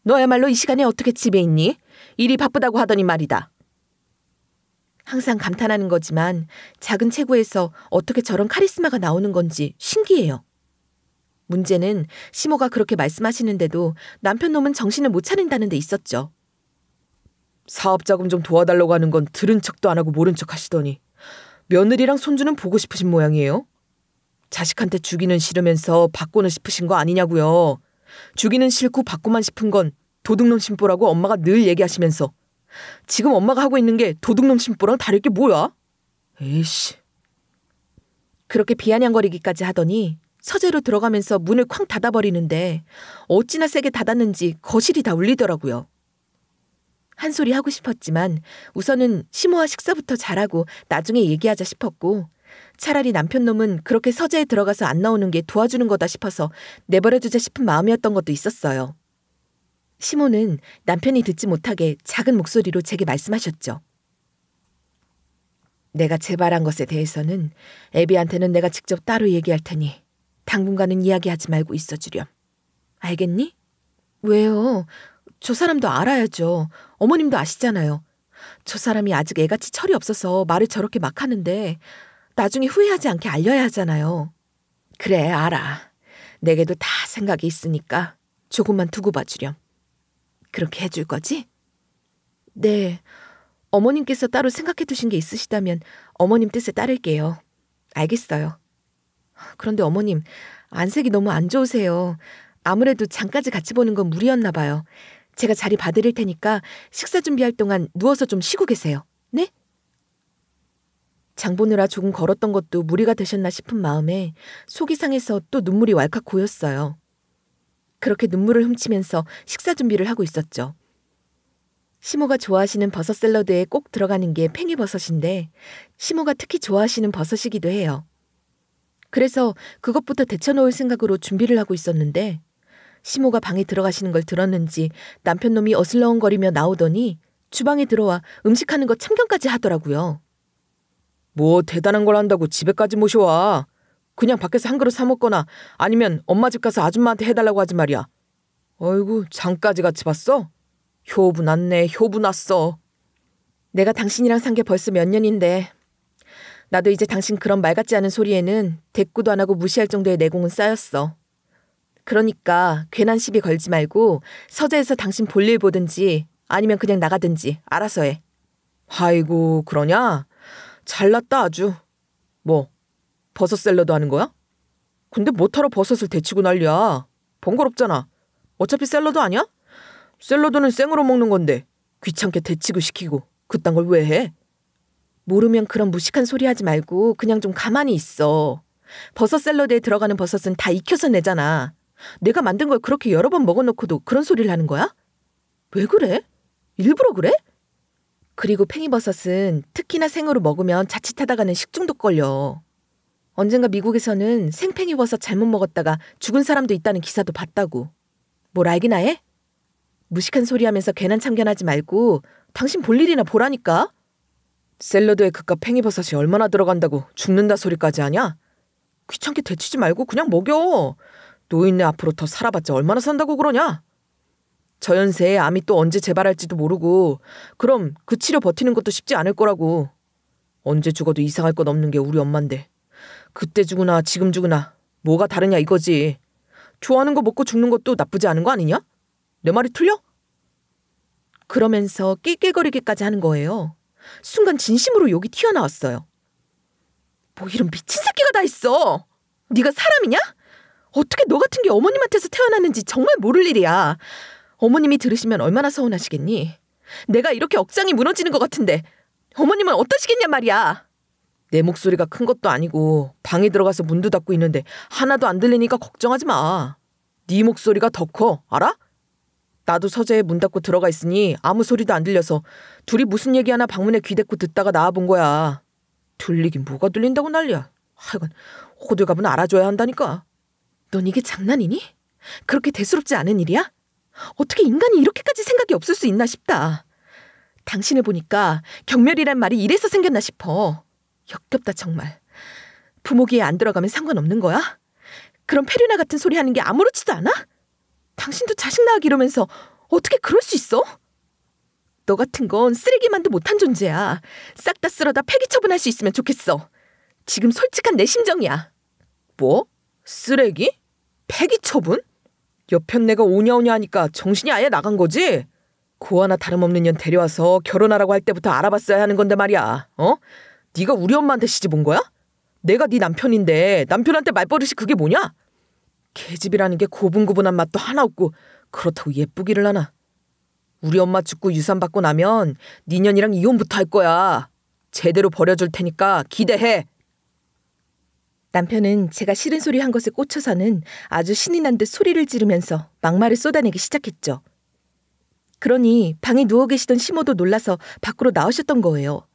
너야말로 이 시간에 어떻게 집에 있니? 일이 바쁘다고 하더니 말이다. 항상 감탄하는 거지만 작은 체구에서 어떻게 저런 카리스마가 나오는 건지 신기해요. 문제는 시모가 그렇게 말씀하시는데도 남편 놈은 정신을 못 차린다는 데 있었죠. 사업자금 좀 도와달라고 하는 건 들은 척도 안 하고 모른 척 하시더니 며느리랑 손주는 보고 싶으신 모양이에요? 자식한테 주기는 싫으면서 받고는 싶으신 거 아니냐고요. 주기는 싫고 받고만 싶은 건 도둑놈 심보라고 엄마가 늘 얘기하시면서 지금 엄마가 하고 있는 게 도둑놈 심보랑 다를 게 뭐야? 에이씨. 그렇게 비아냥거리기까지 하더니 서재로 들어가면서 문을 쾅 닫아버리는데 어찌나 세게 닫았는지 거실이 다 울리더라고요. 한 소리 하고 싶었지만 우선은 시모와 식사부터 잘하고 나중에 얘기하자 싶었고 차라리 남편 놈은 그렇게 서재에 들어가서 안 나오는 게 도와주는 거다 싶어서 내버려두자 싶은 마음이었던 것도 있었어요. 시모는 남편이 듣지 못하게 작은 목소리로 제게 말씀하셨죠. 내가 재발한 것에 대해서는 애비한테는 내가 직접 따로 얘기할 테니 당분간은 이야기하지 말고 있어주렴. 알겠니? 왜요? 저 사람도 알아야죠. 어머님도 아시잖아요. 저 사람이 아직 애같이 철이 없어서 말을 저렇게 막 하는데 나중에 후회하지 않게 알려야 하잖아요. 그래, 알아. 내게도 다 생각이 있으니까 조금만 두고 봐주렴. 그렇게 해줄 거지? 네. 어머님께서 따로 생각해 두신 게 있으시다면 어머님 뜻에 따를게요. 알겠어요. 그런데 어머님, 안색이 너무 안 좋으세요. 아무래도 장까지 같이 보는 건 무리였나 봐요. 제가 자리 봐드릴 테니까 식사 준비할 동안 누워서 좀 쉬고 계세요. 네? 장 보느라 조금 걸었던 것도 무리가 되셨나 싶은 마음에 속이 상해서 또 눈물이 왈칵 고였어요. 그렇게 눈물을 훔치면서 식사 준비를 하고 있었죠. 시모가 좋아하시는 버섯 샐러드에 꼭 들어가는 게 팽이버섯인데 시모가 특히 좋아하시는 버섯이기도 해요. 그래서 그것부터 데쳐놓을 생각으로 준비를 하고 있었는데 시모가 방에 들어가시는 걸 들었는지 남편놈이 어슬렁거리며 나오더니 주방에 들어와 음식하는 거 참견까지 하더라고요. 뭐 대단한 걸 한다고 집에까지 모셔와. 그냥 밖에서 한 그릇 사 먹거나 아니면 엄마 집 가서 아줌마한테 해달라고 하지 말이야. 어이구, 장까지 같이 봤어? 효부 났네, 효부 났어. 내가 당신이랑 산 게 벌써 몇 년인데 나도 이제 당신 그런 말 같지 않은 소리에는 대꾸도 안 하고 무시할 정도의 내공은 쌓였어. 그러니까 괜한 시비 걸지 말고 서재에서 당신 볼일 보든지 아니면 그냥 나가든지 알아서 해. 아이고, 그러냐? 잘났다 아주. 뭐, 버섯 샐러드 하는 거야? 근데 뭐하러 버섯을 데치고 난리야. 번거롭잖아. 어차피 샐러드 아니야? 샐러드는 생으로 먹는 건데 귀찮게 데치고 시키고 그딴 걸 왜 해? 모르면 그런 무식한 소리 하지 말고 그냥 좀 가만히 있어. 버섯 샐러드에 들어가는 버섯은 다 익혀서 내잖아. 내가 만든 걸 그렇게 여러 번 먹어놓고도 그런 소리를 하는 거야? 왜 그래? 일부러 그래? 그리고 팽이버섯은 특히나 생으로 먹으면 자칫하다가는 식중독 걸려. 언젠가 미국에서는 생팽이버섯 잘못 먹었다가 죽은 사람도 있다는 기사도 봤다고. 뭘 알기나 해? 무식한 소리 하면서 괜한 참견하지 말고 당신 볼 일이나 보라니까. 샐러드에 그깟 팽이버섯이 얼마나 들어간다고 죽는다 소리까지 하냐? 귀찮게 데치지 말고 그냥 먹여. 노인네 앞으로 더 살아봤자 얼마나 산다고 그러냐? 저 연세에 암이 또 언제 재발할지도 모르고 그럼 그 치료 버티는 것도 쉽지 않을 거라고. 언제 죽어도 이상할 것 없는 게 우리 엄만데 그때 죽으나 지금 죽으나 뭐가 다르냐 이거지. 좋아하는 거 먹고 죽는 것도 나쁘지 않은 거 아니냐? 내 말이 틀려? 그러면서 낄낄거리기까지 하는 거예요. 순간 진심으로 욕이 튀어나왔어요. 뭐 이런 미친 새끼가 다 있어. 네가 사람이냐? 어떻게 너 같은 게 어머님한테서 태어났는지 정말 모를 일이야. 어머님이 들으시면 얼마나 서운하시겠니? 내가 이렇게 억장이 무너지는 것 같은데 어머님은 어떠시겠냔 말이야. 내 목소리가 큰 것도 아니고 방에 들어가서 문도 닫고 있는데 하나도 안 들리니까 걱정하지 마. 네 목소리가 더 커, 알아? 나도 서재에 문 닫고 들어가 있으니 아무 소리도 안 들려서 둘이 무슨 얘기하나 방문에 귀 대고 듣다가 나와본 거야. 들리긴 뭐가 들린다고 난리야. 하여간 호들갑은 알아줘야 한다니까. 넌 이게 장난이니? 그렇게 대수롭지 않은 일이야? 어떻게 인간이 이렇게까지 생각이 없을 수 있나 싶다. 당신을 보니까 경멸이란 말이 이래서 생겼나 싶어. 역겹다 정말. 부모 귀에 안 들어가면 상관없는 거야? 그런 페류나 같은 소리 하는 게 아무렇지도 않아? 당신도 자식 낳아 기르면서 어떻게 그럴 수 있어? 너 같은 건 쓰레기만도 못한 존재야. 싹 다 쓸어다 폐기 처분할 수 있으면 좋겠어. 지금 솔직한 내 심정이야. 뭐? 쓰레기? 폐기 처분? 옆편 내가 오냐오냐 하니까 정신이 아예 나간 거지? 고 하나 다름없는 년 데려와서 결혼하라고 할 때부터 알아봤어야 하는 건데 말이야. 어? 네가 우리 엄마한테 시집 온 거야? 내가 네 남편인데 남편한테 말버릇이 그게 뭐냐? 계집이라는 게 고분고분한 맛도 하나 없고 그렇다고 예쁘기를 하나. 우리 엄마 죽고 유산 받고 나면 네 년이랑 이혼부터 할 거야. 제대로 버려줄 테니까 기대해. 남편은 제가 싫은 소리 한 것에 꽂혀서는 아주 신이 난 듯 소리를 지르면서 막말을 쏟아내기 시작했죠. 그러니 방에 누워 계시던 시모도 놀라서 밖으로 나오셨던 거예요.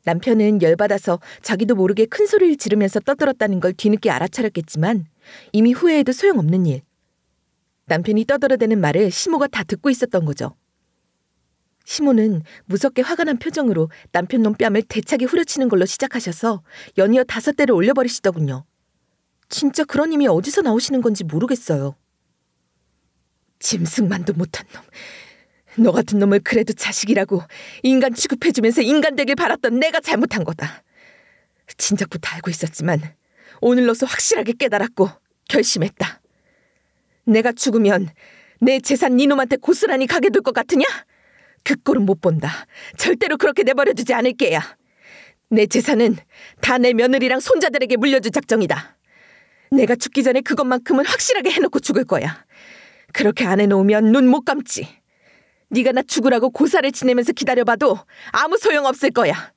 남편은 열받아서 자기도 모르게 큰 소리를 지르면서 떠들었다는 걸 뒤늦게 알아차렸겠지만 이미 후회해도 소용없는 일. 남편이 떠들어대는 말을 시모가 다 듣고 있었던 거죠. 시모는 무섭게 화가 난 표정으로 남편 놈 뺨을 대차게 후려치는 걸로 시작하셔서 연이어 5대를 올려버리시더군요. 진짜 그런 힘이 어디서 나오시는 건지 모르겠어요. 짐승만도 못한 놈. 너 같은 놈을 그래도 자식이라고 인간 취급해주면서 인간 되길 바랐던 내가 잘못한 거다. 진작부터 알고 있었지만 오늘로서 확실하게 깨달았고 결심했다. 내가 죽으면 내 재산 니놈한테 고스란히 가게 둘 것 같으냐? 그 꼴은 못 본다. 절대로 그렇게 내버려두지 않을 게야. 내 재산은 다 내 며느리랑 손자들에게 물려줄 작정이다. 내가 죽기 전에 그것만큼은 확실하게 해놓고 죽을 거야. 그렇게 안 해놓으면 눈 못 감지. 네가 나 죽으라고 고사를 지내면서 기다려봐도 아무 소용없을 거야.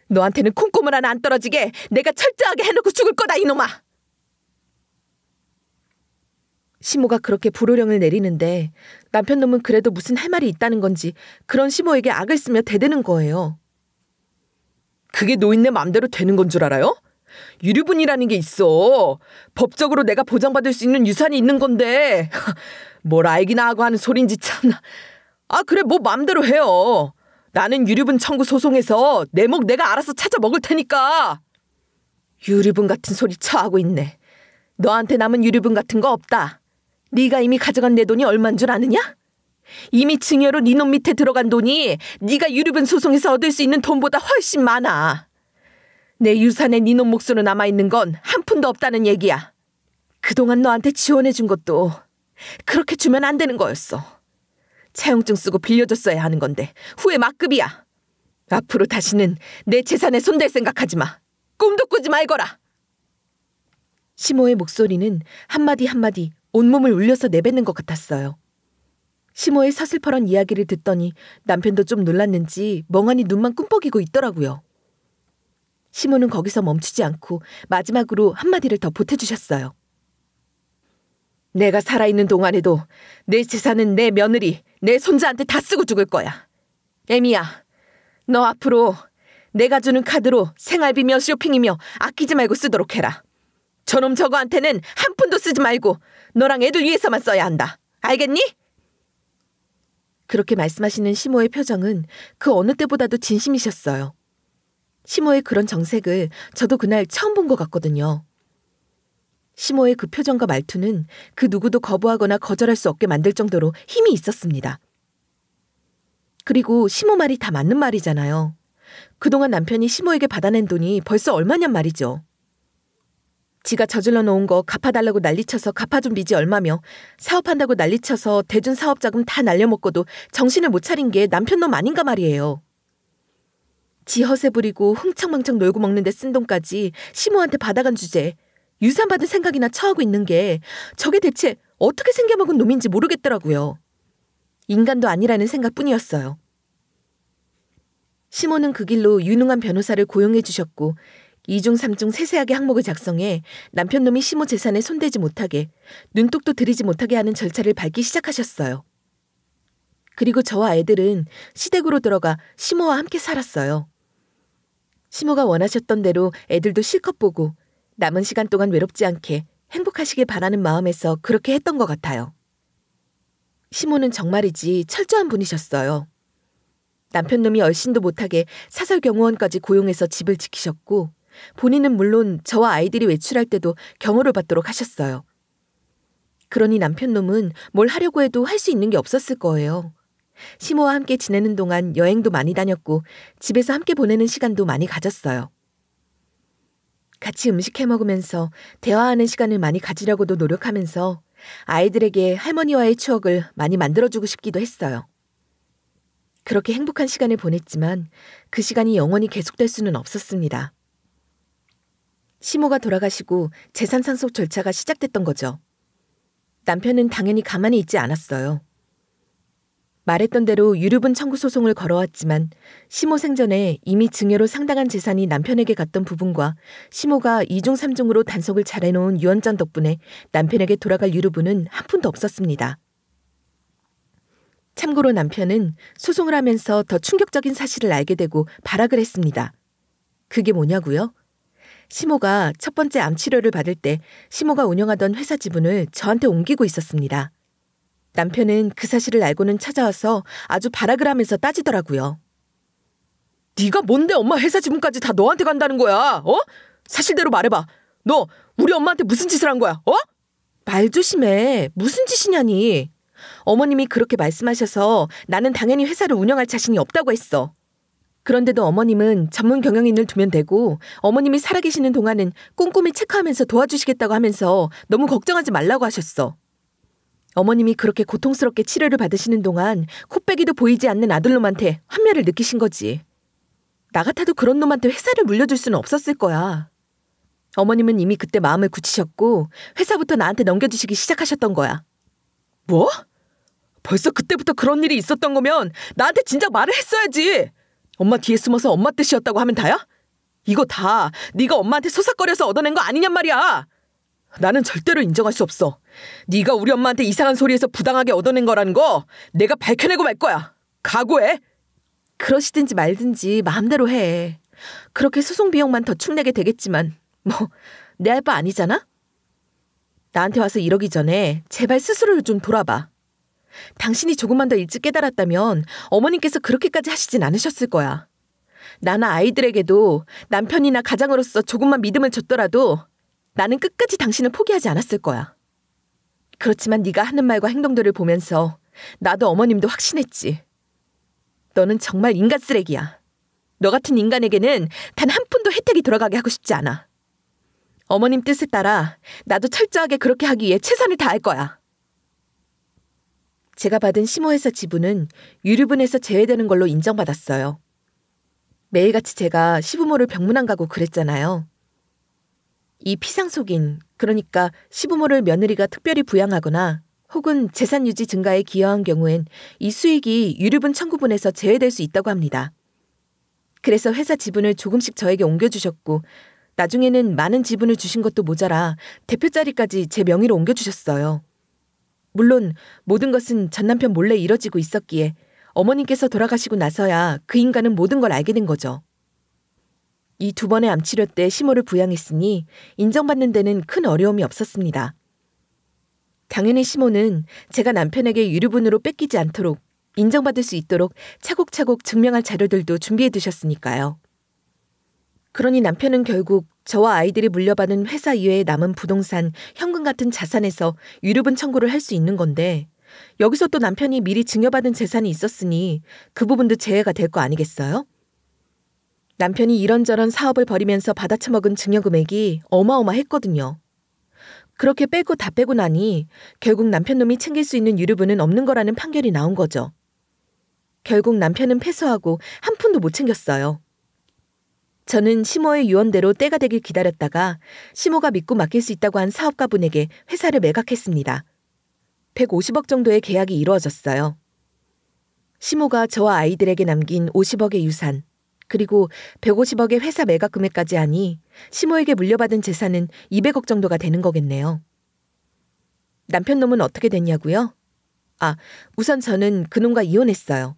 너한테는 콩고물 하나 안 떨어지게 내가 철저하게 해놓고 죽을 거다, 이놈아. 시모가 그렇게 불호령을 내리는데 남편 놈은 그래도 무슨 할 말이 있다는 건지 그런 시모에게 악을 쓰며 대드는 거예요. 그게 노인네 맘대로 되는 건 줄 알아요? 유류분이라는 게 있어. 법적으로 내가 보장받을 수 있는 유산이 있는 건데 뭘 알기나 하고 하는 소린지 참나. 아 그래 뭐 맘대로 해요. 나는 유류분 청구 소송해서 내 목 내가 알아서 찾아 먹을 테니까. 유류분 같은 소리 처하고 있네. 너한테 남은 유류분 같은 거 없다. 네가 이미 가져간 내 돈이 얼만 줄 아느냐? 이미 증여로 네 놈 밑에 들어간 돈이 네가 유류분 소송에서 얻을 수 있는 돈보다 훨씬 많아. 내 유산에 네 놈 몫으로 남아있는 건 한 푼도 없다는 얘기야. 그동안 너한테 지원해준 것도 그렇게 주면 안 되는 거였어. 차용증 쓰고 빌려줬어야 하는 건데 후회 막급이야. 앞으로 다시는 내 재산에 손댈 생각하지 마. 꿈도 꾸지 말거라. 시모의 목소리는 한마디 한마디 온몸을 울려서 내뱉는 것 같았어요. 시모의 서슬퍼런 이야기를 듣더니 남편도 좀 놀랐는지 멍하니 눈만 꿈뻑이고 있더라고요. 시모는 거기서 멈추지 않고 마지막으로 한마디를 더 보태주셨어요. 내가 살아있는 동안에도 내 재산은 내 며느리, 내 손자한테 다 쓰고 죽을 거야. 애미야, 너 앞으로 내가 주는 카드로 생활비며 쇼핑이며 아끼지 말고 쓰도록 해라. 저놈 저거한테는 한 푼도 쓰지 말고 너랑 애들 위해서만 써야 한다. 알겠니? 그렇게 말씀하시는 시모의 표정은 그 어느 때보다도 진심이셨어요. 시모의 그런 정색을 저도 그날 처음 본 것 같거든요. 시모의 그 표정과 말투는 그 누구도 거부하거나 거절할 수 없게 만들 정도로 힘이 있었습니다. 그리고 시모 말이 다 맞는 말이잖아요. 그동안 남편이 시모에게 받아낸 돈이 벌써 얼마냔 말이죠. 지가 저질러 놓은 거 갚아달라고 난리쳐서 갚아준 빚이 얼마며 사업한다고 난리쳐서 대준 사업자금 다 날려먹고도 정신을 못 차린 게 남편 놈 아닌가 말이에요. 지 허세 부리고 흥청망청 놀고 먹는데 쓴 돈까지 시모한테 받아간 주제에 유산 받은 생각이나 처하고 있는 게 저게 대체 어떻게 생겨먹은 놈인지 모르겠더라고요. 인간도 아니라는 생각뿐이었어요. 시모는 그 길로 유능한 변호사를 고용해 주셨고 2중 3중 세세하게 항목을 작성해 남편 놈이 시모 재산에 손대지 못하게 눈독도 들이지 못하게 하는 절차를 밟기 시작하셨어요. 그리고 저와 애들은 시댁으로 들어가 시모와 함께 살았어요. 시모가 원하셨던 대로 애들도 실컷 보고 남은 시간 동안 외롭지 않게 행복하시길 바라는 마음에서 그렇게 했던 것 같아요. 시모는 정말이지 철저한 분이셨어요. 남편 놈이 얼씬도 못하게 사설경호원까지 고용해서 집을 지키셨고 본인은 물론 저와 아이들이 외출할 때도 경호를 받도록 하셨어요. 그러니 남편 놈은 뭘 하려고 해도 할 수 있는 게 없었을 거예요. 시모와 함께 지내는 동안 여행도 많이 다녔고 집에서 함께 보내는 시간도 많이 가졌어요. 같이 음식 해먹으면서 대화하는 시간을 많이 가지려고도 노력하면서 아이들에게 할머니와의 추억을 많이 만들어주고 싶기도 했어요. 그렇게 행복한 시간을 보냈지만 그 시간이 영원히 계속될 수는 없었습니다. 시모가 돌아가시고 재산 상속 절차가 시작됐던 거죠. 남편은 당연히 가만히 있지 않았어요. 말했던 대로 유류분 청구 소송을 걸어왔지만 시모 생전에 이미 증여로 상당한 재산이 남편에게 갔던 부분과 시모가 2중 3중으로 단속을 잘해놓은 유언장 덕분에 남편에게 돌아갈 유류분은 한 푼도 없었습니다. 참고로 남편은 소송을 하면서 더 충격적인 사실을 알게 되고 발악을 했습니다. 그게 뭐냐고요? 시모가 첫 번째 암 치료를 받을 때 시모가 운영하던 회사 지분을 저한테 옮기고 있었습니다. 남편은 그 사실을 알고는 찾아와서 아주 발악을 하면서 따지더라고요. 네가 뭔데 엄마 회사 지분까지 다 너한테 간다는 거야? 사실대로 말해봐. 너 우리 엄마한테 무슨 짓을 한 거야? 말 조심해. 무슨 짓이냐니. 어머님이 그렇게 말씀하셔서 나는 당연히 회사를 운영할 자신이 없다고 했어. 그런데도 어머님은 전문 경영인을 두면 되고 어머님이 살아계시는 동안은 꼼꼼히 체크하면서 도와주시겠다고 하면서 너무 걱정하지 말라고 하셨어. 어머님이 그렇게 고통스럽게 치료를 받으시는 동안 코빼기도 보이지 않는 아들놈한테 환멸을 느끼신 거지. 나 같아도 그런 놈한테 회사를 물려줄 수는 없었을 거야. 어머님은 이미 그때 마음을 굳히셨고 회사부터 나한테 넘겨주시기 시작하셨던 거야. 뭐? 벌써 그때부터 그런 일이 있었던 거면 나한테 진작 말을 했어야지. 엄마 뒤에 숨어서 엄마 뜻이었다고 하면 다야? 이거 다 네가 엄마한테 소삭거려서 얻어낸 거 아니냔 말이야. 나는 절대로 인정할 수 없어. 네가 우리 엄마한테 이상한 소리에서 부당하게 얻어낸 거라는 거 내가 밝혀내고 말 거야. 각오해. 그러시든지 말든지 마음대로 해. 그렇게 소송 비용만 더 축내게 되겠지만 뭐 내 할 바 아니잖아? 나한테 와서 이러기 전에 제발 스스로를 좀 돌아봐. 당신이 조금만 더 일찍 깨달았다면 어머님께서 그렇게까지 하시진 않으셨을 거야. 나나 아이들에게도 남편이나 가장으로서 조금만 믿음을 줬더라도 나는 끝까지 당신을 포기하지 않았을 거야. 그렇지만 네가 하는 말과 행동들을 보면서 나도 어머님도 확신했지. 너는 정말 인간 쓰레기야. 너 같은 인간에게는 단 한 푼도 혜택이 돌아가게 하고 싶지 않아. 어머님 뜻에 따라 나도 철저하게 그렇게 하기 위해 최선을 다할 거야. 제가 받은 시모회사 지분은 유류분에서 제외되는 걸로 인정받았어요. 매일같이 제가 시부모를 병문안 가고 그랬잖아요. 이 피상속인, 그러니까 시부모를 며느리가 특별히 부양하거나 혹은 재산 유지 증가에 기여한 경우엔 이 수익이 유류분 청구분에서 제외될 수 있다고 합니다. 그래서 회사 지분을 조금씩 저에게 옮겨주셨고 나중에는 많은 지분을 주신 것도 모자라 대표 자리까지 제 명의로 옮겨주셨어요. 물론 모든 것은 전 남편 몰래 이뤄지고 있었기에 어머님께서 돌아가시고 나서야 그 인간은 모든 걸 알게 된 거죠. 이 2번의 암치료 때 시모를 부양했으니 인정받는 데는 큰 어려움이 없었습니다. 당연히 시모는 제가 남편에게 유류분으로 뺏기지 않도록 인정받을 수 있도록 차곡차곡 증명할 자료들도 준비해 두셨으니까요. 그러니 남편은 결국 저와 아이들이 물려받은 회사 이외에 남은 부동산, 현금 같은 자산에서 유류분 청구를 할 수 있는 건데 여기서 또 남편이 미리 증여받은 재산이 있었으니 그 부분도 제외가 될 거 아니겠어요? 남편이 이런저런 사업을 벌이면서 받아쳐먹은 증여 금액이 어마어마했거든요. 그렇게 빼고 다 빼고 나니 결국 남편놈이 챙길 수 있는 유류분은 없는 거라는 판결이 나온 거죠. 결국 남편은 패소하고 한 푼도 못 챙겼어요. 저는 시모의 유언대로 때가 되길 기다렸다가 시모가 믿고 맡길 수 있다고 한 사업가분에게 회사를 매각했습니다. 150억 정도의 계약이 이루어졌어요. 시모가 저와 아이들에게 남긴 50억의 유산, 그리고 150억의 회사 매각 금액까지 하니 시모에게 물려받은 재산은 200억 정도가 되는 거겠네요. 남편 놈은 어떻게 됐냐고요? 우선 저는 그놈과 이혼했어요.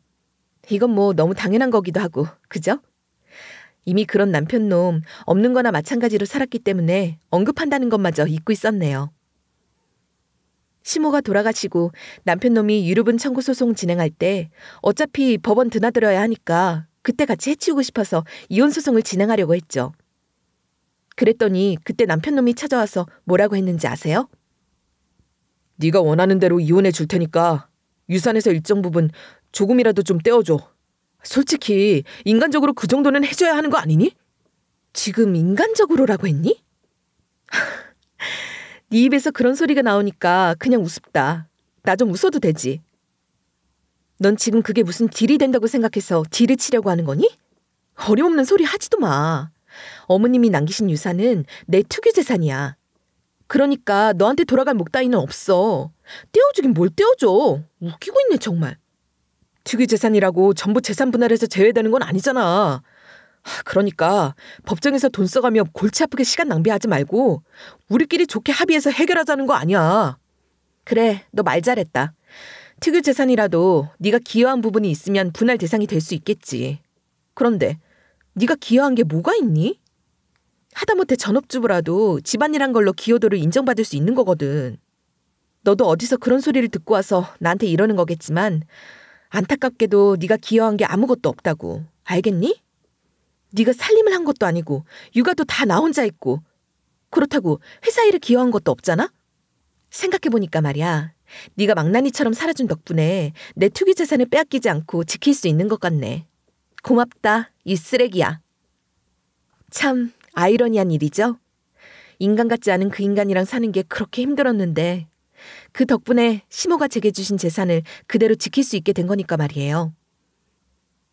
이건 뭐 너무 당연한 거기도 하고, 그죠? 이미 그런 남편 놈 없는 거나 마찬가지로 살았기 때문에 언급한다는 것마저 잊고 있었네요. 시모가 돌아가시고 남편 놈이 유류분 청구 소송 진행할 때 어차피 법원 드나들어야 하니까 그때 같이 해치우고 싶어서 이혼 소송을 진행하려고 했죠. 그랬더니 그때 남편 놈이 찾아와서 뭐라고 했는지 아세요? 네가 원하는 대로 이혼해 줄 테니까 유산에서 일정 부분 조금이라도 좀 떼어줘. 솔직히 인간적으로 그 정도는 해줘야 하는 거 아니니? 지금 인간적으로라고 했니? 네 입에서 그런 소리가 나오니까 그냥 우습다. 나 좀 웃어도 되지. 넌 지금 그게 무슨 딜이 된다고 생각해서 딜을 치려고 하는 거니? 어림없는 소리 하지도 마. 어머님이 남기신 유산은 내 투기 재산이야. 그러니까 너한테 돌아갈 목 따위는 없어. 떼어주긴 뭘 떼어줘. 웃기고 있네 정말. 투기 재산이라고 전부 재산 분할해서 제외되는 건 아니잖아. 그러니까 법정에서 돈 써가며 골치 아프게 시간 낭비하지 말고 우리끼리 좋게 합의해서 해결하자는 거 아니야. 그래, 너 말 잘했다. 특유 재산이라도 네가 기여한 부분이 있으면 분할 대상이 될 수 있겠지. 그런데 네가 기여한 게 뭐가 있니? 하다못해 전업주부라도 집안일한 걸로 기여도를 인정받을 수 있는 거거든. 너도 어디서 그런 소리를 듣고 와서 나한테 이러는 거겠지만 안타깝게도 네가 기여한 게 아무것도 없다고. 알겠니? 네가 살림을 한 것도 아니고 육아도 다 나 혼자 했고 그렇다고 회사 일에 기여한 것도 없잖아? 생각해보니까 말이야. 네가 망나니처럼 살아준 덕분에 내 투기 재산을 빼앗기지 않고 지킬 수 있는 것 같네. 고맙다, 이 쓰레기야. 참 아이러니한 일이죠? 인간 같지 않은 그 인간이랑 사는 게 그렇게 힘들었는데 그 덕분에 시모가 제게 주신 재산을 그대로 지킬 수 있게 된 거니까 말이에요.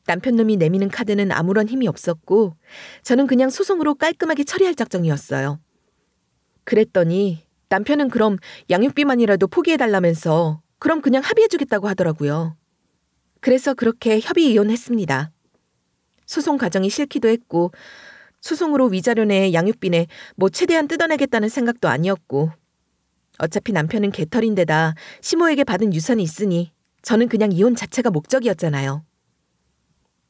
남편놈이 내미는 카드는 아무런 힘이 없었고 저는 그냥 소송으로 깔끔하게 처리할 작정이었어요. 그랬더니 남편은 그럼 양육비만이라도 포기해달라면서 그럼 그냥 합의해주겠다고 하더라고요. 그래서 그렇게 협의 이혼했습니다. 소송 과정이 싫기도 했고 소송으로 위자료 내 양육비 내 최대한 뜯어내겠다는 생각도 아니었고 어차피 남편은 개털인데다 시모에게 받은 유산이 있으니 저는 그냥 이혼 자체가 목적이었잖아요.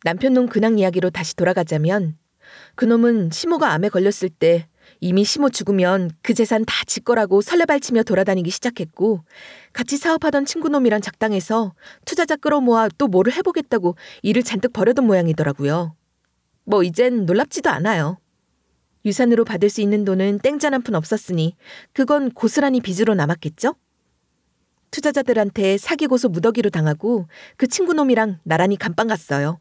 남편 놈 근황 이야기로 다시 돌아가자면 그놈은 시모가 암에 걸렸을 때 이미 시모 죽으면 그 재산 다 지 거라고 설레발치며 돌아다니기 시작했고 같이 사업하던 친구놈이랑 작당해서 투자자 끌어모아 또 뭐를 해보겠다고 일을 잔뜩 벌여둔 모양이더라고요. 이젠 놀랍지도 않아요. 유산으로 받을 수 있는 돈은 땡잔 한 푼 없었으니 그건 고스란히 빚으로 남았겠죠? 투자자들한테 사기 고소 무더기로 당하고 그 친구놈이랑 나란히 감방 갔어요.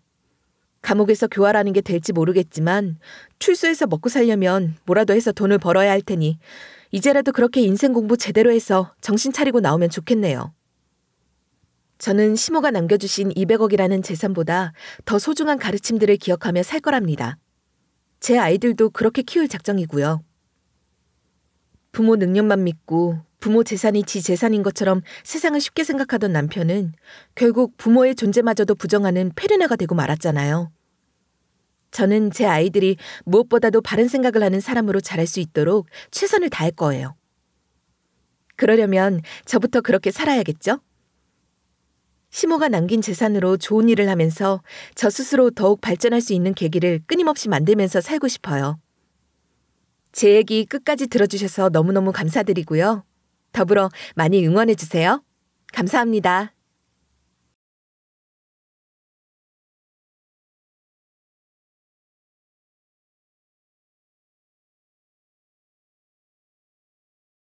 감옥에서 교활하는 게 될지 모르겠지만 출소해서 먹고 살려면 뭐라도 해서 돈을 벌어야 할 테니 이제라도 그렇게 인생 공부 제대로 해서 정신 차리고 나오면 좋겠네요. 저는 시모가 남겨주신 200억이라는 재산보다 더 소중한 가르침들을 기억하며 살 거랍니다. 제 아이들도 그렇게 키울 작정이고요. 부모 능력만 믿고 부모 재산이 지 재산인 것처럼 세상을 쉽게 생각하던 남편은 결국 부모의 존재마저도 부정하는 페르네가 되고 말았잖아요. 저는 제 아이들이 무엇보다도 바른 생각을 하는 사람으로 자랄 수 있도록 최선을 다할 거예요. 그러려면 저부터 그렇게 살아야겠죠? 시모가 남긴 재산으로 좋은 일을 하면서 저 스스로 더욱 발전할 수 있는 계기를 끊임없이 만들면서 살고 싶어요. 제 얘기 끝까지 들어주셔서 너무너무 감사드리고요. 더불어 많이 응원해주세요. 감사합니다.